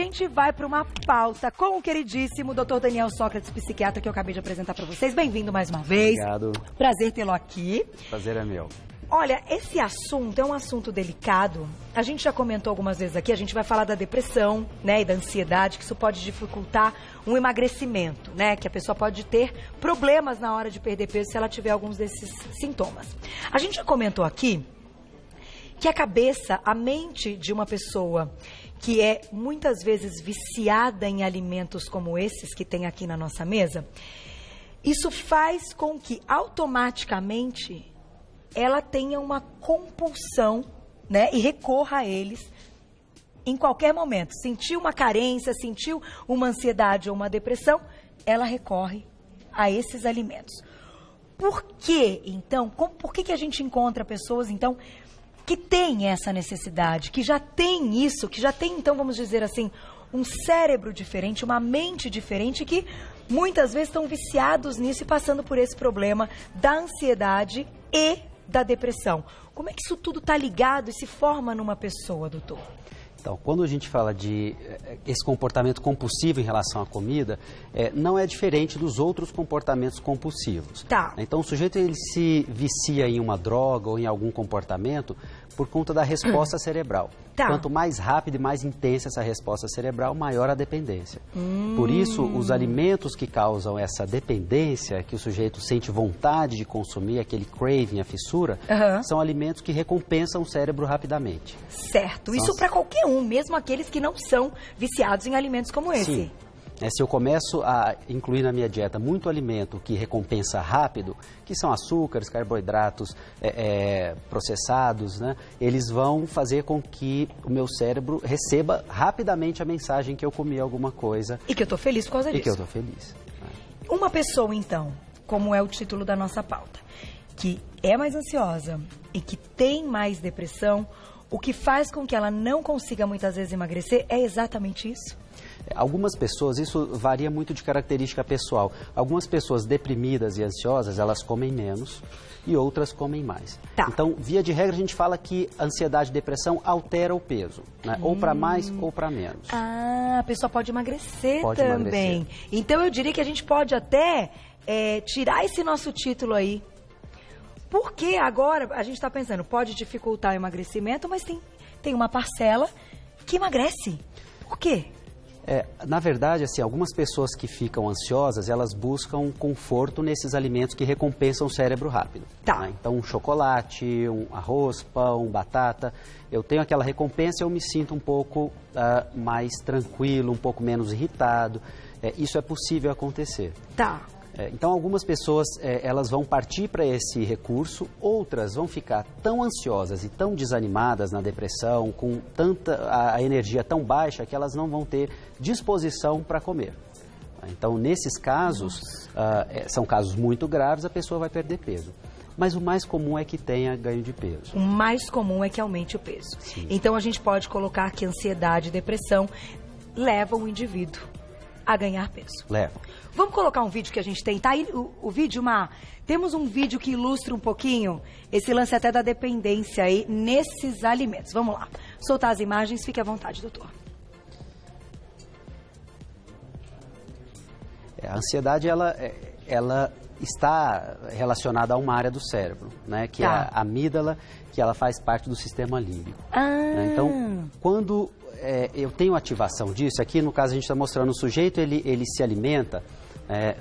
gente vai para uma pauta com o queridíssimo Dr. Daniel Sócrates, psiquiatra, que eu acabei de apresentar para vocês. Bem-vindo mais uma vez. Obrigado. Prazer tê-lo aqui. Prazer é meu. Olha, esse assunto é um assunto delicado. A gente já comentou algumas vezes aqui, a gente vai falar da depressão, né, e da ansiedade, que isso pode dificultar um emagrecimento, né, que a pessoa pode ter problemas na hora de perder peso se ela tiver alguns desses sintomas. A gente já comentou aqui que a cabeça, a mente de uma pessoa que é muitas vezes viciada em alimentos como esses que tem aqui na nossa mesa, isso faz com que automaticamente ela tenha uma compulsão, né, e recorra a eles em qualquer momento. Sentiu uma carência, sentiu uma ansiedade ou uma depressão, ela recorre a esses alimentos. Por quê, então? Por que a gente encontra pessoas, então, que têm essa necessidade, que já tem isso, que já tem, então, vamos dizer assim, um cérebro diferente, uma mente diferente, que muitas vezes estão viciados nisso e passando por esse problema da ansiedade e da depressão? Como é que isso tudo está ligado e se forma numa pessoa, doutor? Então, quando a gente fala de esse comportamento compulsivo em relação à comida, não é diferente dos outros comportamentos compulsivos. Tá. Então, o sujeito ele se vicia em uma droga ou em algum comportamento por conta da resposta cerebral. Tá. Quanto mais rápida e mais intensa essa resposta cerebral, maior a dependência. Por isso, os alimentos que causam essa dependência, que o sujeito sente vontade de consumir, aquele craving, a fissura, são alimentos que recompensam o cérebro rapidamente. Certo. Isso para qualquer um, mesmo aqueles que não são viciados em alimentos como esse. Sim. Se eu começo a incluir na minha dieta muito alimento que recompensa rápido, que são açúcares, carboidratos processados, né, eles vão fazer com que o meu cérebro receba rapidamente a mensagem que eu comi alguma coisa. E que eu estou feliz por causa disso. E que eu estou feliz. Uma pessoa, então, como é o título da nossa pauta, que é mais ansiosa e que tem mais depressão, o que faz com que ela não consiga muitas vezes emagrecer é exatamente isso? Algumas pessoas, isso varia muito de característica pessoal. Algumas pessoas deprimidas e ansiosas, elas comem menos e outras comem mais. Tá. Então, via de regra, a gente fala que ansiedade e depressão altera o peso, né? Ou para mais ou para menos. Ah, a pessoa pode emagrecer pode também. Emagrecer. Então, eu diria que a gente pode até tirar esse nosso título aí. Porque agora a gente está pensando, pode dificultar o emagrecimento, mas tem uma parcela que emagrece. Por quê? Na verdade, assim, algumas pessoas que ficam ansiosas, elas buscam conforto nesses alimentos que recompensam o cérebro rápido. Tá. Né? Então, um chocolate, um arroz, pão, batata, eu tenho aquela recompensa e eu me sinto um pouco mais tranquilo, um pouco menos irritado. Isso é possível acontecer. Tá. Então, algumas pessoas elas vão partir para esse recurso, outras vão ficar tão ansiosas e tão desanimadas na depressão, com a energia tão baixa, que elas não vão ter disposição para comer. Então, nesses casos, são casos muito graves, a pessoa vai perder peso. Mas o mais comum é que tenha ganho de peso. O mais comum é que aumente o peso. Sim. Então, a gente pode colocar que ansiedade e depressão levam o indivíduo a ganhar peso. Leva. Vamos colocar um vídeo que a gente tem. Tá aí o vídeo, temos um vídeo que ilustra um pouquinho esse lance até da dependência aí nesses alimentos. Vamos lá. Soltar as imagens, fique à vontade, doutor. A ansiedade, ela está relacionada a uma área do cérebro, né? Que é a amígdala, que ela faz parte do sistema límbico. Né? Então, quando eu tenho ativação disso, aqui no caso a gente está mostrando o sujeito, ele se alimenta,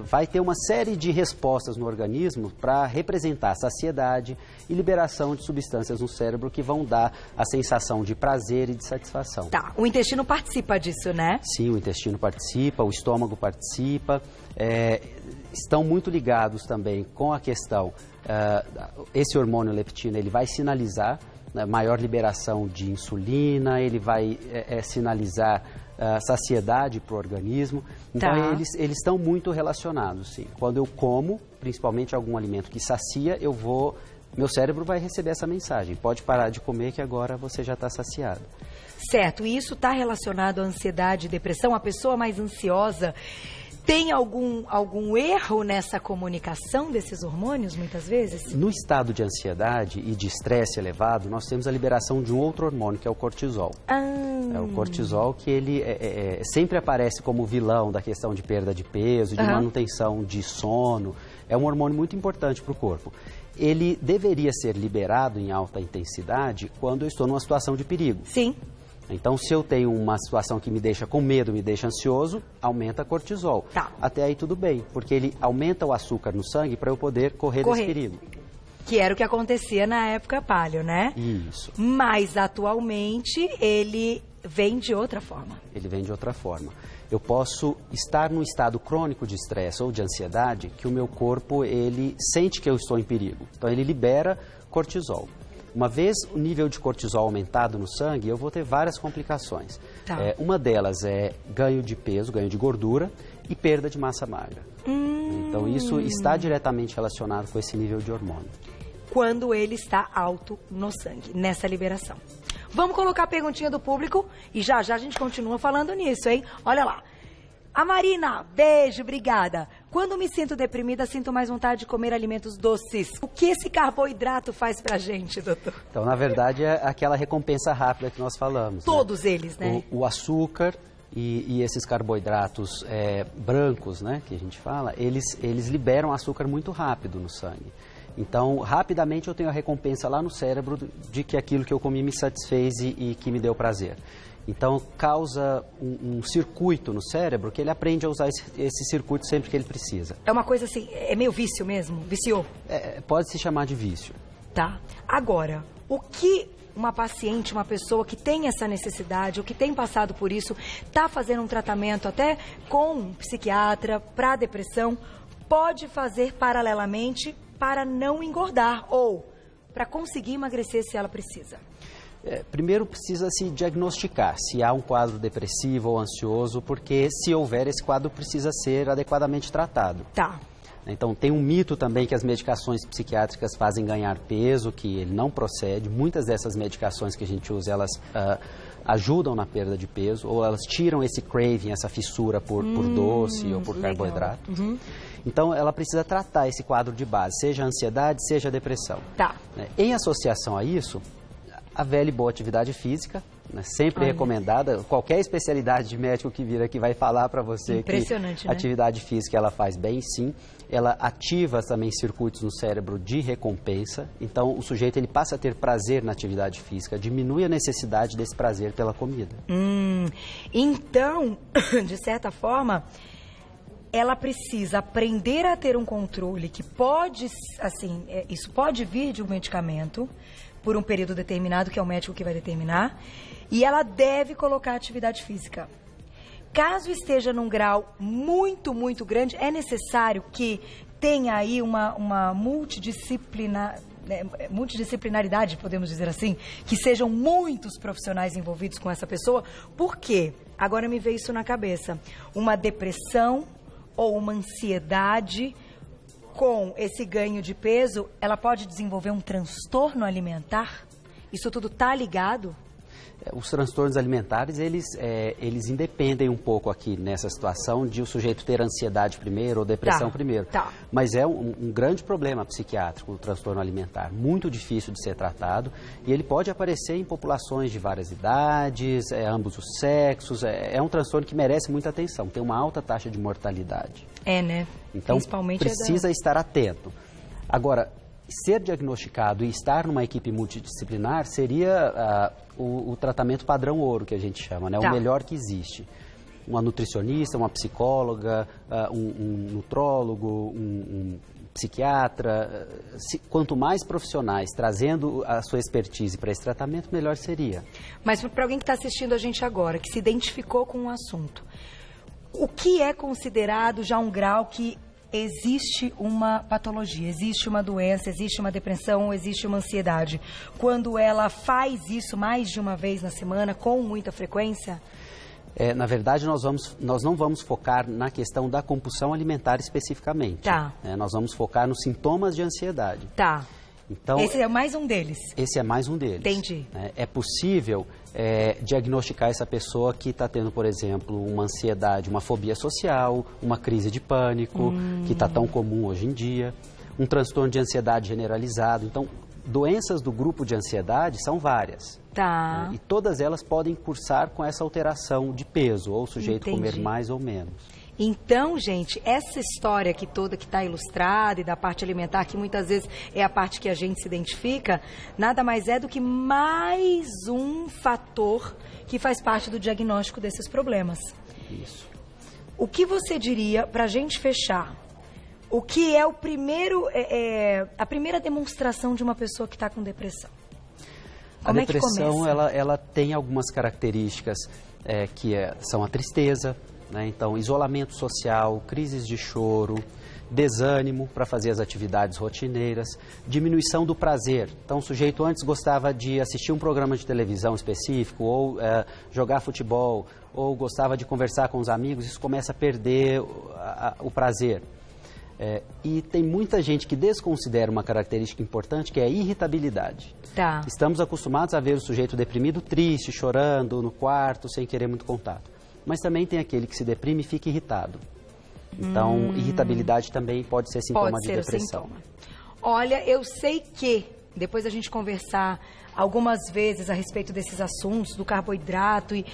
vai ter uma série de respostas no organismo para representar saciedade e liberação de substâncias no cérebro que vão dar a sensação de prazer e de satisfação. Tá, o intestino participa disso, né? Sim, o intestino participa, o estômago participa, estão muito ligados também com a questão, esse hormônio leptina, ele vai sinalizar maior liberação de insulina, ele vai sinalizar saciedade para o organismo. Então, eles estão muito relacionados, sim. Quando eu como, principalmente algum alimento que sacia, meu cérebro vai receber essa mensagem. Pode parar de comer que agora você já está saciado. Certo, e isso está relacionado à ansiedade e depressão? A pessoa mais ansiosa Tem algum erro nessa comunicação desses hormônios, muitas vezes? No estado de ansiedade e de estresse elevado, nós temos a liberação de um outro hormônio, que é o cortisol. É o cortisol que ele sempre aparece como vilão da questão de perda de peso, de manutenção de sono. É um hormônio muito importante para o corpo. Ele deveria ser liberado em alta intensidade quando eu estou numa situação de perigo. Sim. Então, se eu tenho uma situação que me deixa com medo, me deixa ansioso, aumenta cortisol. Tá. Até aí tudo bem, porque ele aumenta o açúcar no sangue para eu poder correr desse perigo. Que era o que acontecia na época paleo, né? Isso. Mas, atualmente, ele vem de outra forma. Ele vem de outra forma. Eu posso estar num estado crônico de estresse ou de ansiedade que o meu corpo, ele sente que eu estou em perigo. Então, ele libera cortisol. Uma vez o nível de cortisol aumentado no sangue, eu vou ter várias complicações. Tá. Uma delas é ganho de peso, ganho de gordura e perda de massa magra. Então, isso está diretamente relacionado com esse nível de hormônio. Quando ele está alto no sangue, nessa liberação. Vamos colocar a perguntinha do público e já a gente continua falando nisso, hein? Olha lá. A Marina, beijo, obrigada. Quando me sinto deprimida, sinto mais vontade de comer alimentos doces. O que esse carboidrato faz pra gente, doutor? Então, na verdade, é aquela recompensa rápida que nós falamos. Todos eles, né? O açúcar e esses carboidratos brancos, né, que a gente fala, eles liberam açúcar muito rápido no sangue. Então, rapidamente eu tenho a recompensa lá no cérebro de que aquilo que eu comi me satisfez e que me deu prazer. Então, causa um circuito no cérebro que ele aprende a usar esse circuito sempre que ele precisa. É uma coisa assim, é meio vício mesmo? Viciou? Pode se chamar de vício. Tá. Agora, o que uma paciente, uma pessoa que tem essa necessidade, ou que tem passado por isso, está fazendo um tratamento até com um psiquiatra para depressão, pode fazer paralelamente para não engordar ou para conseguir emagrecer se ela precisa? Primeiro precisa se diagnosticar se há um quadro depressivo ou ansioso, porque se houver, esse quadro precisa ser adequadamente tratado. Tá. Então, tem um mito também que as medicações psiquiátricas fazem ganhar peso, que ele não procede. Muitas dessas medicações que a gente usa, elas ajudam na perda de peso, ou elas tiram esse craving, essa fissura por doce ou por carboidrato. Então, ela precisa tratar esse quadro de base, seja a ansiedade, seja a depressão. Tá. Em associação a isso, a velha e boa atividade física, né, sempre recomendada. Qualquer especialidade de médico que vir aqui vai falar para você que a atividade física ela faz bem, sim. Ela ativa também circuitos no cérebro de recompensa. Então, o sujeito ele passa a ter prazer na atividade física, diminui a necessidade desse prazer pela comida. Então, de certa forma, ela precisa aprender a ter um controle que pode, assim, isso pode vir de um medicamento por um período determinado, que é o médico que vai determinar, e ela deve colocar atividade física. Caso esteja num grau muito, muito grande, é necessário que tenha aí uma multidisciplinaridade, podemos dizer assim, que sejam muitos profissionais envolvidos com essa pessoa. Por quê? Agora me veio isso na cabeça. Uma depressão ou uma ansiedade com esse ganho de peso, ela pode desenvolver um transtorno alimentar? Isso tudo está ligado? Os transtornos alimentares, eles independem um pouco aqui nessa situação de o sujeito ter ansiedade primeiro ou depressão primeiro. Tá. Mas é um grande problema psiquiátrico, o transtorno alimentar, muito difícil de ser tratado, e ele pode aparecer em populações de várias idades, ambos os sexos, é um transtorno que merece muita atenção, tem uma alta taxa de mortalidade. Né? Então, precisa estar atento. Agora, ser diagnosticado e estar numa equipe multidisciplinar seria o tratamento padrão ouro, que a gente chama, né? O melhor que existe. Uma nutricionista, uma psicóloga, um nutrólogo, um psiquiatra. Quanto mais profissionais trazendo a sua expertise para esse tratamento, melhor seria. Mas para alguém que está assistindo a gente agora, que se identificou com o assunto, o que é considerado já um grau que existe uma patologia, existe uma doença, existe uma depressão, existe uma ansiedade? Quando ela faz isso mais de uma vez na semana, com muita frequência? Na verdade, nós não vamos focar na questão da compulsão alimentar especificamente. Tá. Nós vamos focar nos sintomas de ansiedade. Tá. Então, esse é mais um deles. Esse é mais um deles. Entendi. Né? É possível diagnosticar essa pessoa que está tendo, por exemplo, uma ansiedade, uma fobia social, uma crise de pânico, que está tão comum hoje em dia, um transtorno de ansiedade generalizado. Então, doenças do grupo de ansiedade são várias. Tá. E todas elas podem cursar com essa alteração de peso, ou o sujeito Entendi. comer mais ou menos. Então, gente, essa história aqui toda que está ilustrada e da parte alimentar, que muitas vezes é a parte que a gente se identifica, nada mais é do que mais um fator que faz parte do diagnóstico desses problemas. Isso. O que você diria, para a gente fechar, o que é o primeiro, a primeira demonstração de uma pessoa que está com depressão? Como A depressão, é que começa? ela tem algumas características são a tristeza, né? Então, isolamento social, crises de choro, desânimo para fazer as atividades rotineiras, diminuição do prazer. Então, o sujeito antes gostava de assistir um programa de televisão específico, ou jogar futebol, ou gostava de conversar com os amigos, isso começa a perder o prazer. E tem muita gente que desconsidera uma característica importante, que é a irritabilidade. Tá. Estamos acostumados a ver o sujeito deprimido triste, chorando no quarto, sem querer muito contato. Mas também tem aquele que se deprime e fica irritado. Então, irritabilidade também pode ser sintoma de depressão. Sintoma. Olha, eu sei que, depois a gente conversar algumas vezes a respeito desses assuntos, do carboidrato e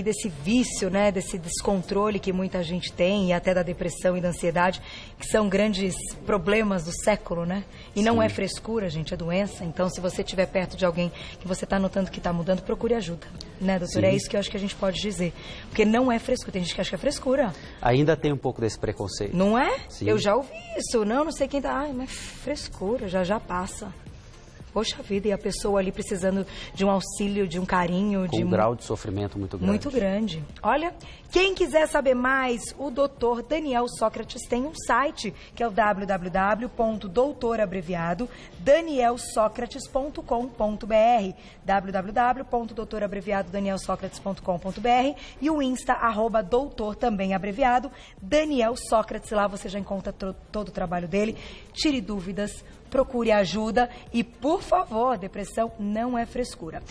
desse vício, né, desse descontrole que muita gente tem, e até da depressão e da ansiedade, que são grandes problemas do século, né? E não é frescura, gente, é doença. Então, se você estiver perto de alguém que você está notando que está mudando, procure ajuda, né, doutora? Sim. É isso que eu acho que a gente pode dizer. Porque não é frescura, tem gente que acha que é frescura. Ainda tem um pouco desse preconceito. Não é? Sim. Eu já ouvi isso. Não sei quem tá. Ai, mas frescura, já passa. Poxa vida, e a pessoa ali precisando de um auxílio, de um carinho. Com um grau de sofrimento muito grande. Muito grande. Olha, quem quiser saber mais, o doutor Daniel Sócrates tem um site, que é o www.doutorabreviado.danielsocrates.com.br www.doutorabreviado.danielsocrates.com.br e o Insta, @doutor também abreviado, Daniel Sócrates. Lá você já encontra todo o trabalho dele. Tire dúvidas, procure ajuda e, por favor, depressão não é frescura.